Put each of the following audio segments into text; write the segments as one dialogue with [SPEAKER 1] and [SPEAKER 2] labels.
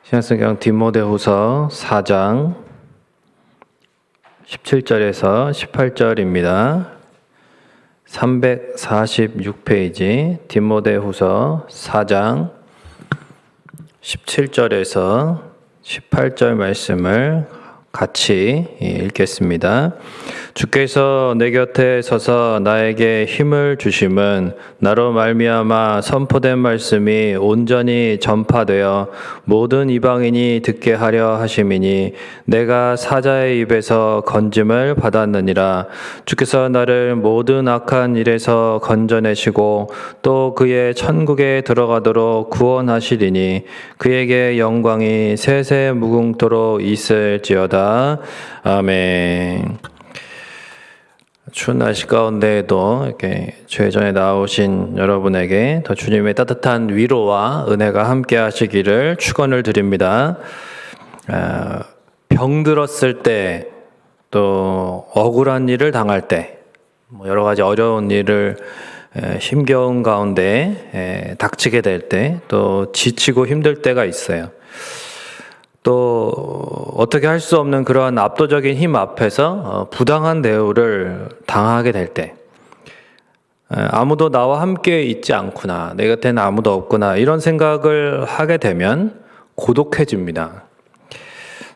[SPEAKER 1] 신약성경 디모데후서 4장 17절에서 18절입니다. 346페이지 디모데후서 4장 17절에서 18절 말씀을 같이 읽겠습니다. 주께서 내 곁에 서서 나에게 힘을 주심은 나로 말미암아 선포된 말씀이 온전히 전파되어 모든 이방인이 듣게 하려 하심이니 내가 사자의 입에서 건짐을 받았느니라. 주께서 나를 모든 악한 일에서 건져내시고 또 그의 천국에 들어가도록 구원하시리니 그에게 영광이 세세 무궁토록 있을지어다. 아멘. 추운 날씨 가운데에도 이렇게 죄전에 나오신 여러분에게 더 주님의 따뜻한 위로와 은혜가 함께 하시기를 축원을 드립니다. 병들었을 때, 또 억울한 일을 당할 때, 여러 가지 어려운 일을 힘겨운 가운데 닥치게 될 때, 또 지치고 힘들 때가 있어요. 또 어떻게 할 수 없는 그러한 압도적인 힘 앞에서 부당한 대우를 당하게 될 때, 아무도 나와 함께 있지 않구나, 내 곁에는 아무도 없구나, 이런 생각을 하게 되면 고독해집니다.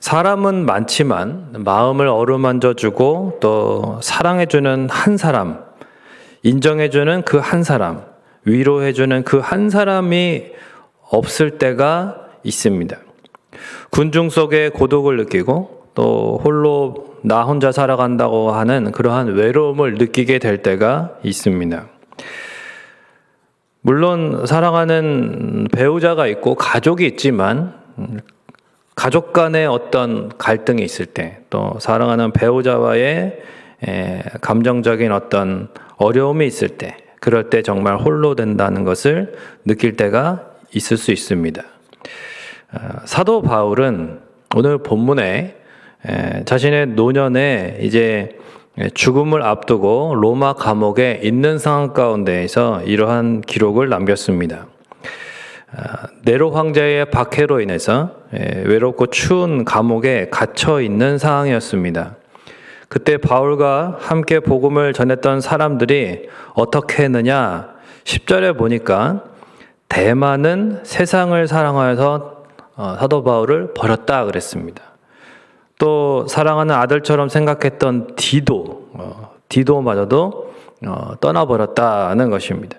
[SPEAKER 1] 사람은 많지만 마음을 어루만져주고 또 사랑해주는 한 사람, 인정해주는 그 한 사람, 위로해주는 그 한 사람이 없을 때가 있습니다. 군중 속에 고독을 느끼고 또 홀로 나 혼자 살아간다고 하는 그러한 외로움을 느끼게 될 때가 있습니다. 물론 사랑하는 배우자가 있고 가족이 있지만 가족 간의 어떤 갈등이 있을 때, 또 사랑하는 배우자와의 감정적인 어떤 어려움이 있을 때, 그럴 때 정말 홀로 된다는 것을 느낄 때가 있을 수 있습니다. 사도 바울은 오늘 본문에 자신의 노년에 이제 죽음을 앞두고 로마 감옥에 있는 상황 가운데에서 이러한 기록을 남겼습니다. 네로 황제의 박해로 인해서 외롭고 추운 감옥에 갇혀 있는 상황이었습니다. 그때 바울과 함께 복음을 전했던 사람들이 어떻게 했느냐? 10절에 보니까 대만은 세상을 사랑하여서 사도 바울을 버렸다 그랬습니다. 또 사랑하는 아들처럼 생각했던 디도마저도 떠나버렸다는 것입니다.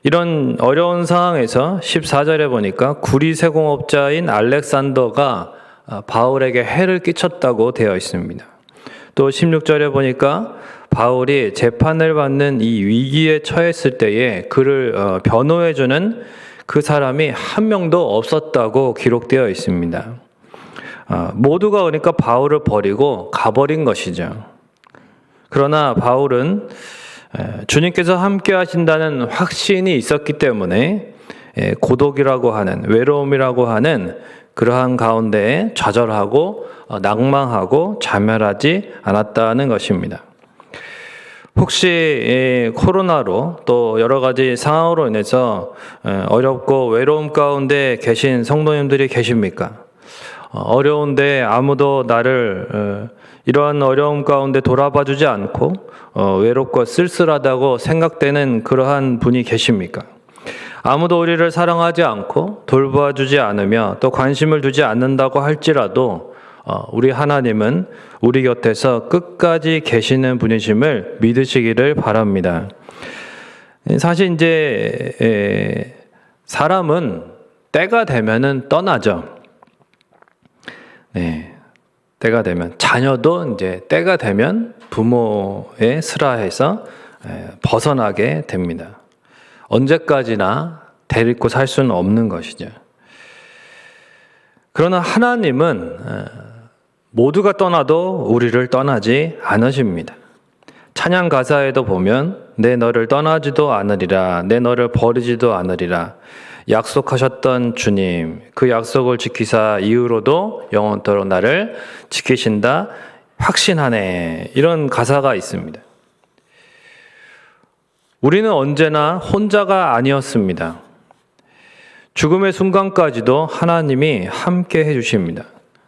[SPEAKER 1] 이런 어려운 상황에서 14절에 보니까 구리세공업자인 알렉산더가 바울에게 해를 끼쳤다고 되어 있습니다. 또 16절에 보니까 바울이 재판을 받는 이 위기에 처했을 때에 그를 변호해주는 그 사람이 한 명도 없었다고 기록되어 있습니다. 모두가 그러니까 바울을 버리고 가버린 것이죠. 그러나 바울은 주님께서 함께 하신다는 확신이 있었기 때문에 고독이라고 하는, 외로움이라고 하는 그러한 가운데에 좌절하고 낭망하고 자멸하지 않았다는 것입니다. 혹시 코로나로 또 여러 가지 상황으로 인해서 어렵고 외로움 가운데 계신 성도님들이 계십니까? 어려운데 아무도 나를 이러한 어려움 가운데 돌아봐 주지 않고 외롭고 쓸쓸하다고 생각되는 그러한 분이 계십니까? 아무도 우리를 사랑하지 않고 돌봐 주지 않으며 또 관심을 두지 않는다고 할지라도 우리 하나님은 우리 곁에서 끝까지 계시는 분이심을 믿으시기를 바랍니다. 사실 이제 사람은 때가 되면은 떠나죠. 네, 때가 되면 자녀도 이제 때가 되면 부모의 슬하에서 벗어나게 됩니다. 언제까지나 데리고 살 수는 없는 것이죠. 그러나 하나님은 모두가 떠나도 우리를 떠나지 않으십니다. 찬양 가사에도 보면 내 너를 떠나지도 않으리라, 내 너를 버리지도 않으리라, 약속하셨던 주님, 그 약속을 지키사 이후로도 영원토록 나를 지키신다 확신하네, 이런 가사가 있습니다. 우리는 언제나 혼자가 아니었습니다. 죽음의 순간까지도 하나님이 함께 해주십니다.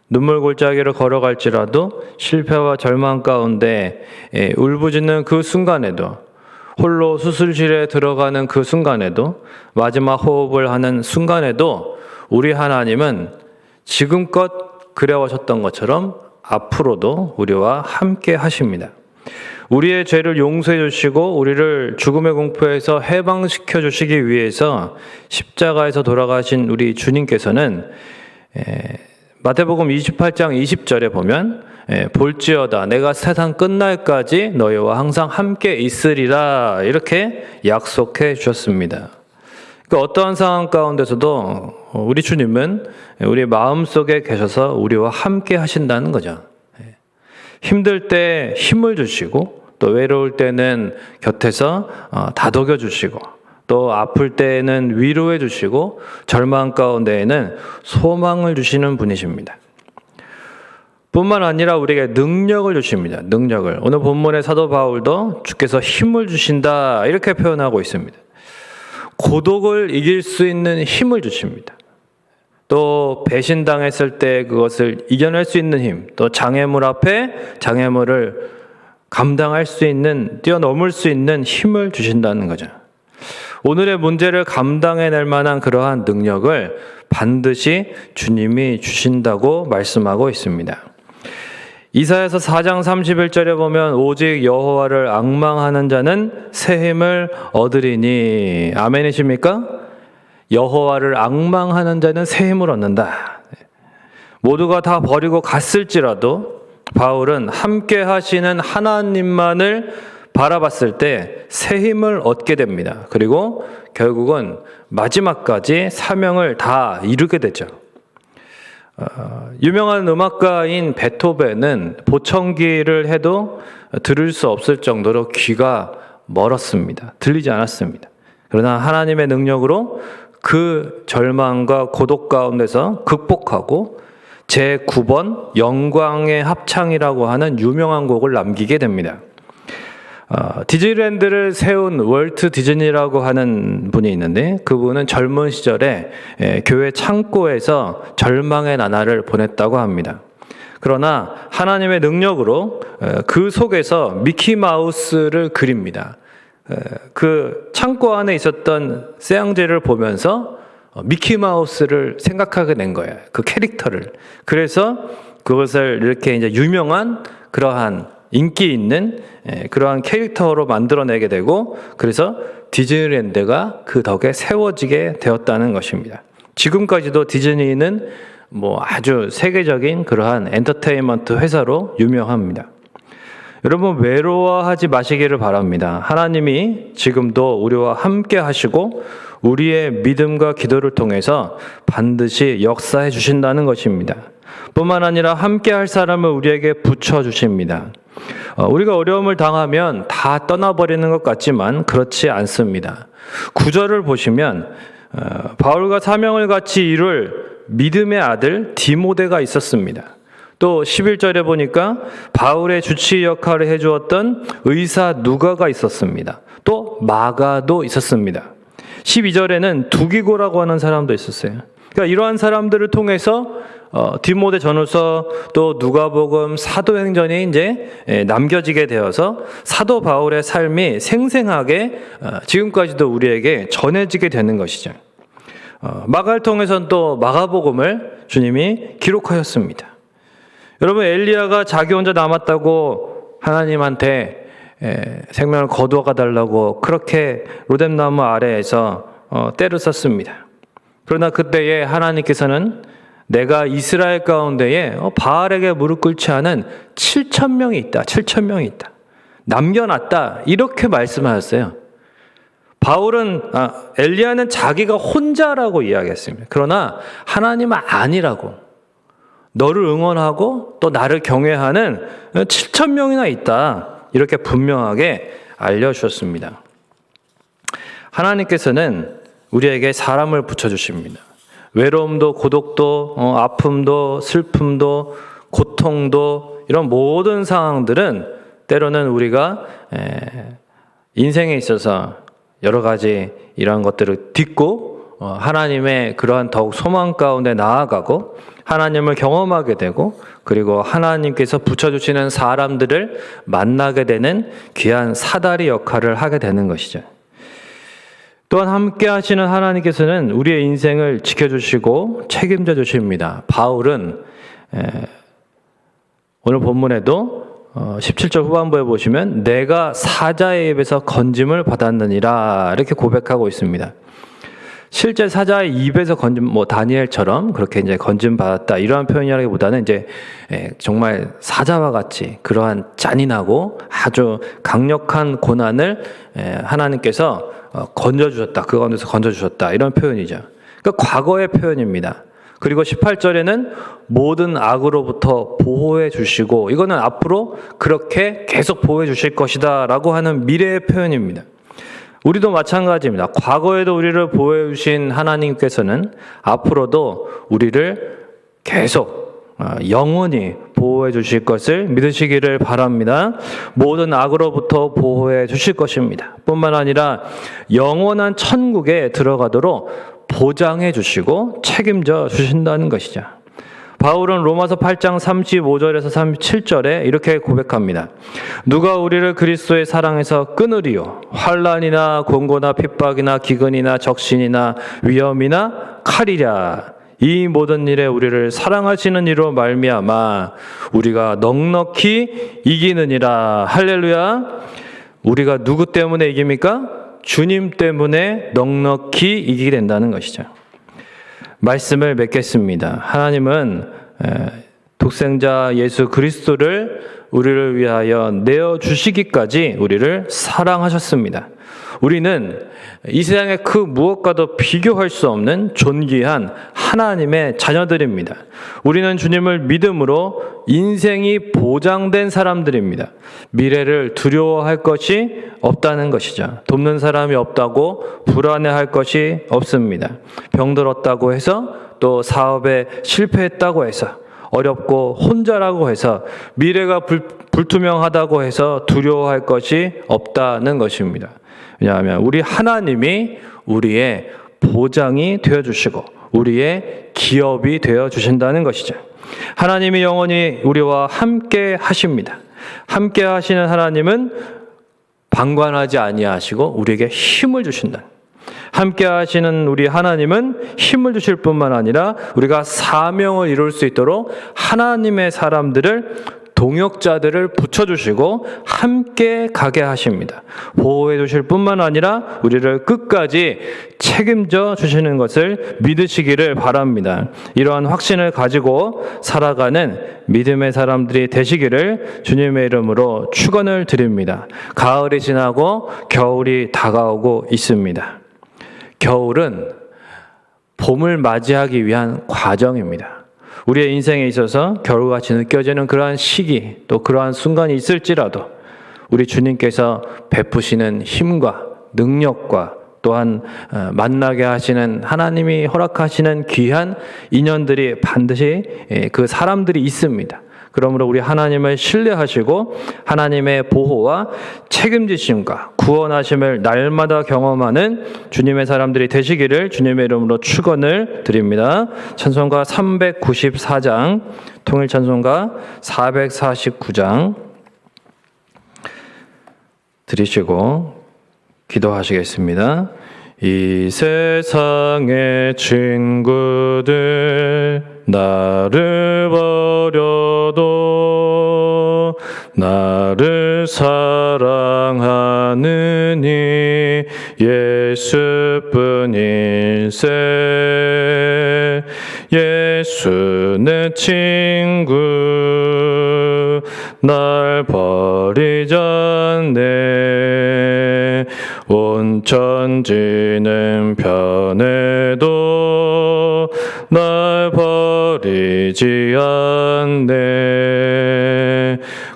[SPEAKER 1] 눈물 골짜기를 걸어갈지라도 실패와 절망 가운데 울부짖는 그 순간에도, 홀로 수술실에 들어가는 그 순간에도, 마지막 호흡을 하는 순간에도 우리 하나님은 지금껏 그래오셨던 것처럼 앞으로도 우리와 함께 하십니다. 우리의 죄를 용서해 주시고 우리를 죽음의 공포에서 해방시켜 주시기 위해서 십자가에서 돌아가신 우리 주님께서는 마태복음 28장 20절에 보면 볼지어다 내가 세상 끝날까지 너희와 항상 함께 있으리라 이렇게 약속해 주셨습니다. 그러니까 어떠한 상황 가운데서도 우리 주님은 우리 마음속에 계셔서 우리와 함께 하신다는 거죠. 힘들 때 힘을 주시고 또 외로울 때는 곁에서 다독여 주시고 또 아플 때에는 위로해 주시고 절망 가운데에는 소망을 주시는 분이십니다. 뿐만 아니라 우리에게 능력을 주십니다. 능력을. 오늘 본문의 사도 바울도 주께서 힘을 주신다 이렇게 표현하고 있습니다. 고독을 이길 수 있는 힘을 주십니다. 또 배신당했을 때 그것을 이겨낼 수 있는 힘, 또 장애물 앞에 장애물을 감당할 수 있는, 뛰어넘을 수 있는 힘을 주신다는 거죠. 오늘의 문제를 감당해낼 만한 그러한 능력을 반드시 주님이 주신다고 말씀하고 있습니다. 이사야서 4장 31절에 보면 오직 여호와를 앙망하는 자는 새 힘을 얻으리니, 아멘이십니까? 여호와를 앙망하는 자는 새 힘을 얻는다. 모두가 다 버리고 갔을지라도 바울은 함께 하시는 하나님만을 바라봤을 때 새 힘을 얻게 됩니다. 그리고 결국은 마지막까지 사명을 다 이루게 되죠. 유명한 음악가인 베토벤은 보청기를 해도 들을 수 없을 정도로 귀가 멀었습니다. 들리지 않았습니다. 그러나 하나님의 능력으로 그 절망과 고독 가운데서 극복하고 제9번 영광의 합창이라고 하는 유명한 곡을 남기게 됩니다. 디즈니랜드를 세운 월트 디즈니라고 하는 분이 있는데 그분은 젊은 시절에 교회 창고에서 절망의 나날을 보냈다고 합니다. 그러나 하나님의 능력으로 그 속에서 미키마우스를 그립니다. 그 창고 안에 있었던 쇠양제를 보면서 미키마우스를 생각하게 된 거예요. 그 캐릭터를. 그래서 그것을 이렇게 이제 유명한 그러한 인기 있는 그러한 캐릭터로 만들어내게 되고, 그래서 디즈니랜드가 그 덕에 세워지게 되었다는 것입니다. 지금까지도 디즈니는 아주 세계적인 그러한 엔터테인먼트 회사로 유명합니다. 여러분 외로워하지 마시기를 바랍니다. 하나님이 지금도 우리와 함께 하시고 우리의 믿음과 기도를 통해서 반드시 역사해 주신다는 것입니다. 뿐만 아니라 함께 할 사람을 우리에게 붙여주십니다. 우리가 어려움을 당하면 다 떠나버리는 것 같지만 그렇지 않습니다. 9절을 보시면 바울과 사명을 같이 이룰 믿음의 아들 디모데가 있었습니다. 또 11절에 보니까 바울의 주치 역할을 해주었던 의사 누가가 있었습니다. 또 마가도 있었습니다. 12절에는 두기고라고 하는 사람도 있었어요. 그러니까 이러한 사람들을 통해서 디모데 전후서 또 누가복음 사도행전이 이제 남겨지게 되어서 사도 바울의 삶이 생생하게 지금까지도 우리에게 전해지게 되는 것이죠. 마가를 통해서는 또 마가복음을 주님이 기록하였습니다. 여러분 엘리야가 자기 혼자 남았다고 하나님한테 생명을 거두어가 달라고 그렇게 로뎀나무 아래에서 때를 썼습니다. 그러나 그때에 하나님께서는 내가 이스라엘 가운데에 바알에게 무릎 꿇지 않은 7,000명이 있다. 7,000명이 있다. 남겨놨다. 이렇게 말씀하셨어요. 엘리야는 자기가 혼자라고 이야기했습니다. 그러나 하나님은 아니라고. 너를 응원하고 또 나를 경외하는 7,000명이나 있다. 이렇게 분명하게 알려주셨습니다. 하나님께서는 우리에게 사람을 붙여주십니다. 외로움도 고독도 아픔도 슬픔도 고통도 이런 모든 상황들은 때로는 우리가 인생에 있어서 여러 가지 이러한 것들을 딛고 하나님의 그러한 더욱 소망 가운데 나아가고 하나님을 경험하게 되고 그리고 하나님께서 붙여주시는 사람들을 만나게 되는 귀한 사다리 역할을 하게 되는 것이죠. 또한 함께 하시는 하나님께서는 우리의 인생을 지켜주시고 책임져 주십니다. 바울은 오늘 본문에도 17절 후반부에 보시면 내가 사자의 입에서 건짐을 받았느니라 이렇게 고백하고 있습니다. 실제 사자의 입에서 건짐, 다니엘처럼 그렇게 이제 건짐 받았다 이러한 표현이라기보다는 이제 정말 사자와 같이 그러한 잔인하고 아주 강력한 고난을 하나님께서 건져주셨다. 그 가운데서 건져주셨다 이런 표현이죠. 그러니까 과거의 표현입니다. 그리고 18절에는 모든 악으로부터 보호해 주시고 이거는 앞으로 그렇게 계속 보호해 주실 것이다 라고 하는 미래의 표현입니다. 우리도 마찬가지입니다. 과거에도 우리를 보호해 주신 하나님께서는 앞으로도 우리를 계속 영원히 보호해 주실 것을 믿으시기를 바랍니다. 모든 악으로부터 보호해 주실 것입니다. 뿐만 아니라 영원한 천국에 들어가도록 보장해 주시고 책임져 주신다는 것이죠. 바울은 로마서 8장 35절에서 37절에 이렇게 고백합니다. 누가 우리를 그리스도의 사랑에서 끊으리요? 환난이나 공고나 핍박이나 기근이나 적신이나 위험이나 칼이랴. 이 모든 일에 우리를 사랑하시는 이로 말미암아 우리가 넉넉히 이기느니라. 할렐루야. 우리가 누구 때문에 이깁니까? 주님 때문에 넉넉히 이기게 된다는 것이죠. 말씀을 맺겠습니다. 하나님은 독생자 예수 그리스도를 우리를 위하여 내어주시기까지 우리를 사랑하셨습니다. 우리는 이 세상의 그 무엇과도 비교할 수 없는 존귀한 하나님의 자녀들입니다. 우리는 주님을 믿음으로 인생이 보장된 사람들입니다. 미래를 두려워할 것이 없다는 것이죠. 돕는 사람이 없다고 불안해할 것이 없습니다. 병들었다고 해서 또 사업에 실패했다고 해서 어렵고 혼자라고 해서 미래가 불투명하다고 해서 두려워할 것이 없다는 것입니다. 왜냐하면 우리 하나님이 우리의 보장이 되어주시고 우리의 기업이 되어주신다는 것이죠. 하나님이 영원히 우리와 함께 하십니다. 함께 하시는 하나님은 방관하지 아니하시고 우리에게 힘을 주신다. 함께 하시는 우리 하나님은 힘을 주실 뿐만 아니라 우리가 사명을 이룰 수 있도록 하나님의 사람들을 동역자들을 붙여주시고 함께 가게 하십니다. 보호해 주실 뿐만 아니라 우리를 끝까지 책임져 주시는 것을 믿으시기를 바랍니다. 이러한 확신을 가지고 살아가는 믿음의 사람들이 되시기를 주님의 이름으로 축원을 드립니다. 가을이 지나고 겨울이 다가오고 있습니다. 겨울은 봄을 맞이하기 위한 과정입니다. 우리의 인생에 있어서 겨울같이 느껴지는 그러한 시기 또 그러한 순간이 있을지라도 우리 주님께서 베푸시는 힘과 능력과 또한 만나게 하시는 하나님이 허락하시는 귀한 인연들이 반드시 그 사람들이 있습니다. 그러므로 우리 하나님을 신뢰하시고 하나님의 보호와 책임지심과 구원하심을 날마다 경험하는 주님의 사람들이 되시기를 주님의 이름으로 축원을 드립니다. 찬송가 394장, 통일 찬송가 449장 드리시고 기도하시겠습니다. 이 세상의 친구들 나를 버려도 나를 사랑하느니 예수뿐일세. 예수 내 친구 날 버리지 않네. 온 천지는 변해도 날 버리지 않네.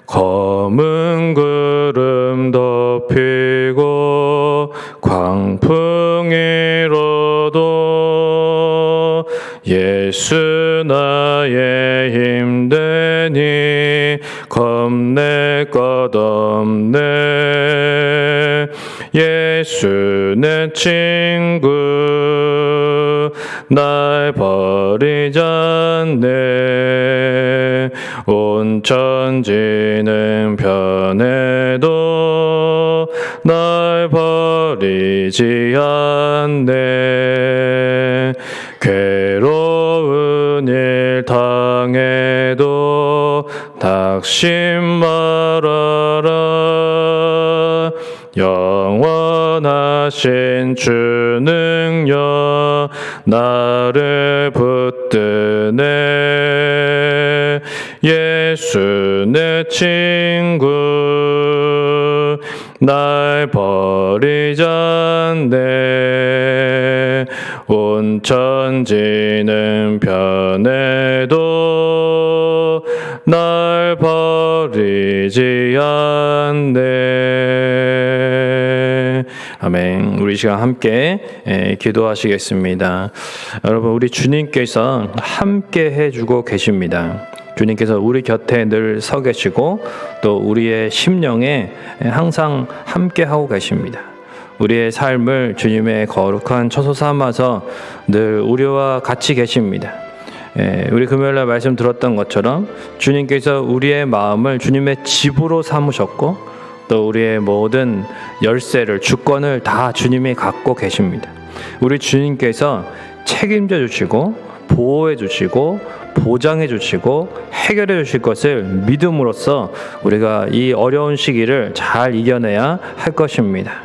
[SPEAKER 1] 검은 구름 덮이고 광풍이 일어도 예수 나의 힘되니 겁낼 것 없네. 예수 내 친구 날 버리지 않네. 온 천지는 변해도 날 버리지 않네. 괴로운 일 당해도 낙심 말아라. 영원하신 주 능력 나를 붙드네. 예수 내 친구 날 버리지 않네. 온 천지는 변해도 날 버리지 않네. 아멘. 우리 시간 함께 기도하시겠습니다. 여러분, 우리 주님께서 함께 해주고 계십니다. 주님께서 우리 곁에 늘 서 계시고 또 우리의 심령에 항상 함께 하고 계십니다. 우리의 삶을 주님의 거룩한 처소 삼아서 늘 우리와 같이 계십니다. 우리 금요일날 말씀 들었던 것처럼 주님께서 우리의 마음을 주님의 집으로 삼으셨고 또 우리의 모든 열쇠를, 주권을 다 주님이 갖고 계십니다. 우리 주님께서 책임져 주시고 보호해 주시고 보장해 주시고 해결해 주실 것을 믿음으로써 우리가 이 어려운 시기를 잘 이겨내야 할 것입니다.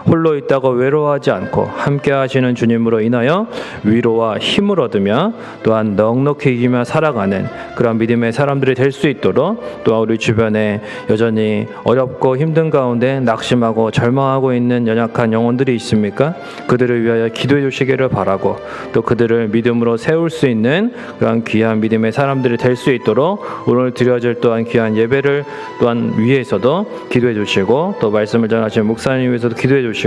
[SPEAKER 1] 홀로 있다고 외로워하지 않고 함께 하시는 주님으로 인하여 위로와 힘을 얻으며 또한 넉넉히 이기며 살아가는 그런 믿음의 사람들이 될 수 있도록 또한 우리 주변에 여전히 어렵고 힘든 가운데 낙심하고 절망하고 있는 연약한 영혼들이 있습니까? 그들을 위하여 기도해 주시기를 바라고 또 그들을 믿음으로 세울 수 있는 그런 귀한 믿음의 사람들이 될 수 있도록 오늘 드려질 또한 귀한 예배를 또한 위해서도 기도해 주시고 또 말씀을 전하신 목사님 위해서도 기도해 주시고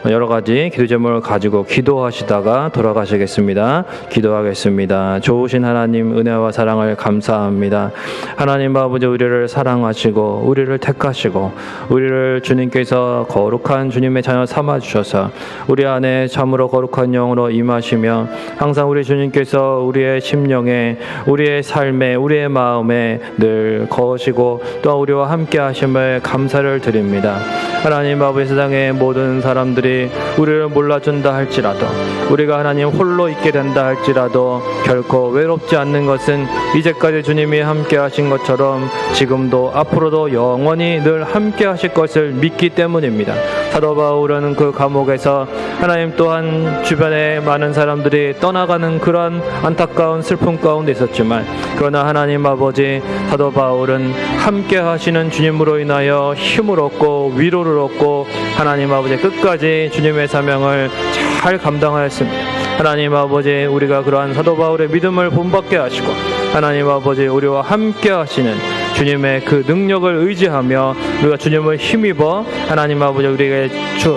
[SPEAKER 1] 여러 가지 기도 제목을 가지고 기도하시다가 돌아가시겠습니다. 기도하겠습니다. 좋으신 하나님, 은혜와 사랑을 감사합니다. 하나님 아버지, 우리를 사랑하시고 우리를 택하시고 우리를 주님께서 거룩한 주님의 자녀 삼아 주셔서 우리 안에 참으로 거룩한 영으로 임하시며 항상 우리 주님께서 우리의 심령에, 우리의 삶에, 우리의 마음에 늘 거하시고 또 우리와 함께 하심을 감사를 드립니다. 하나님 아버지, 세상의 모든 사람들이 우리를 몰라준다 할지라도 우리가 하나님 홀로 있게 된다 할지라도 결코 외롭지 않는 것은 이제까지 주님이 함께 하신 것처럼 지금도 앞으로도 영원히 늘 함께 하실 것을 믿기 때문입니다. 사도 바울은 그 감옥에서 하나님 또한 주변에 많은 사람들이 떠나가는 그런 안타까운 슬픔 가운데 있었지만 그러나 하나님 아버지, 사도 바울은 함께 하시는 주님으로 인하여 힘을 얻고 위로를 얻고 하나님 아버지 끝까지 주님의 사명을 잘 감당하였습니다. 하나님 아버지, 우리가 그러한 사도 바울의 믿음을 본받게 하시고 하나님 아버지, 우리와 함께 하시는 주님의 그 능력을 의지하며 우리가 주님을 힘입어 하나님 아버지 우리에게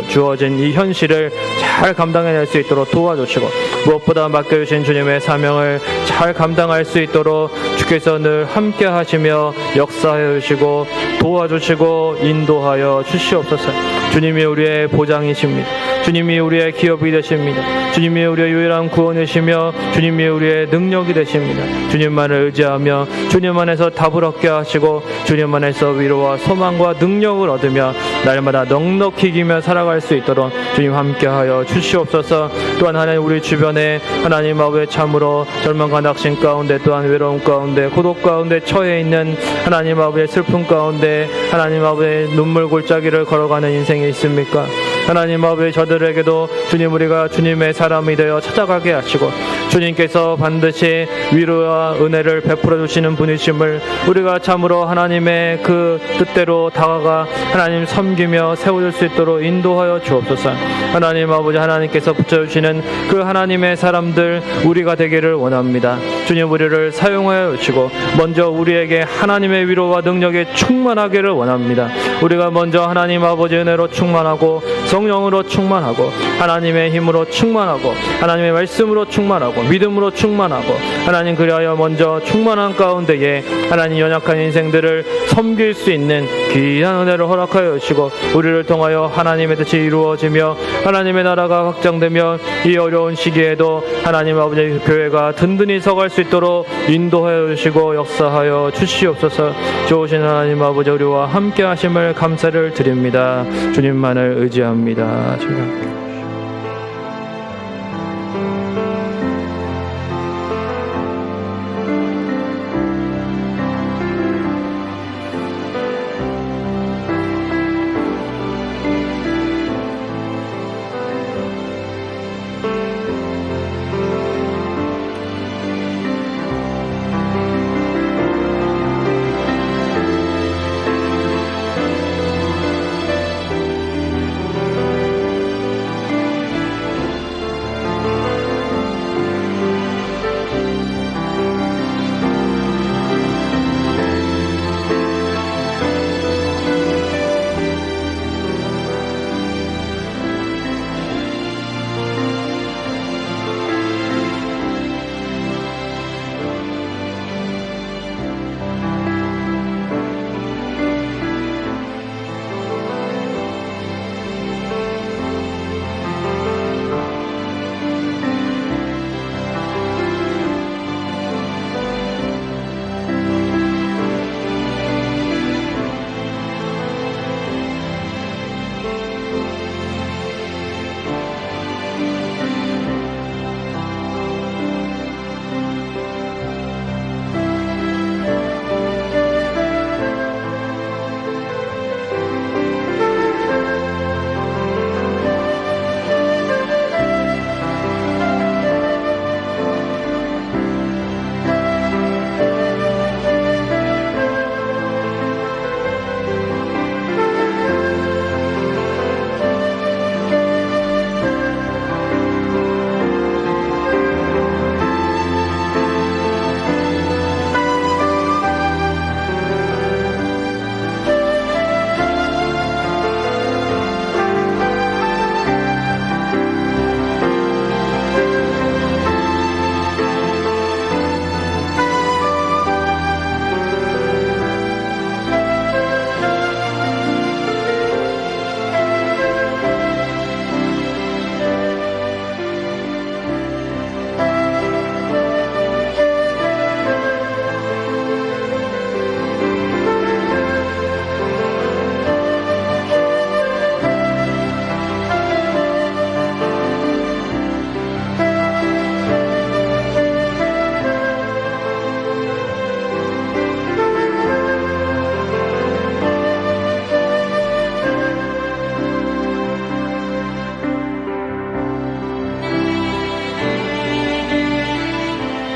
[SPEAKER 1] 주어진 이 현실을 잘 감당해낼 수 있도록 도와주시고 무엇보다 맡겨주신 주님의 사명을 잘 감당할 수 있도록 주께서 늘 함께 하시며 역사해 주시고 도와주시고 인도하여 주시옵소서. 주님이 우리의 보장이십니다. 주님이 우리의 기업이 되십니다. 주님이 우리의 유일한 구원이시며 주님이 우리의 능력이 되십니다. 주님만을 의지하며 주님 안에서 답을 얻게 하시고 주님 안에서 위로와 소망과 능력을 얻으며 날마다 넉넉히 이기며 살아갈 수 있도록 주님 함께하여 주시옵소서. 또한 하나님, 우리 주변에 하나님 아버지 참으로 절망과 낙심 가운데 또한 외로움 가운데 고독 가운데 처해 있는 하나님 아버지의 슬픔 가운데 하나님 아버지의 눈물 골짜기를 걸어가는 인생이 있습니까? 하나님 아버지, 저들에게도 주님, 우리가 주님의 사람이 되어 찾아가게 하시고 주님께서 반드시 위로와 은혜를 베풀어 주시는 분이심을 우리가 참으로 하나님의 그 뜻대로 다가가 하나님 섬기며 세워줄 수 있도록 인도하여 주옵소서. 하나님 아버지, 하나님께서 붙여주시는 그 하나님의 사람들 우리가 되기를 원합니다. 주님, 우리를 사용하여 주시고 먼저 우리에게 하나님의 위로와 능력에 충만하기를 원합니다. 우리가 먼저 하나님 아버지 은혜로 충만하고 성령으로 충만하고 충만하고 하나님의 힘으로 충만하고 하나님의 말씀으로 충만하고 믿음으로 충만하고 하나님 그리하여 먼저 충만한 가운데에 하나님 연약한 인생들을 섬길 수 있는 귀한 은혜를 허락하여 주시고 우리를 통하여 하나님의 뜻이 이루어지며 하나님의 나라가 확장되며 이 어려운 시기에도 하나님 아버지 교회가 든든히 서갈 수 있도록 인도하여 주시고 역사하여 주시옵소서. 좋으신 하나님 아버지 우리와 함께 하심을 감사를 드립니다. 주님만을 의지합니다. 주님.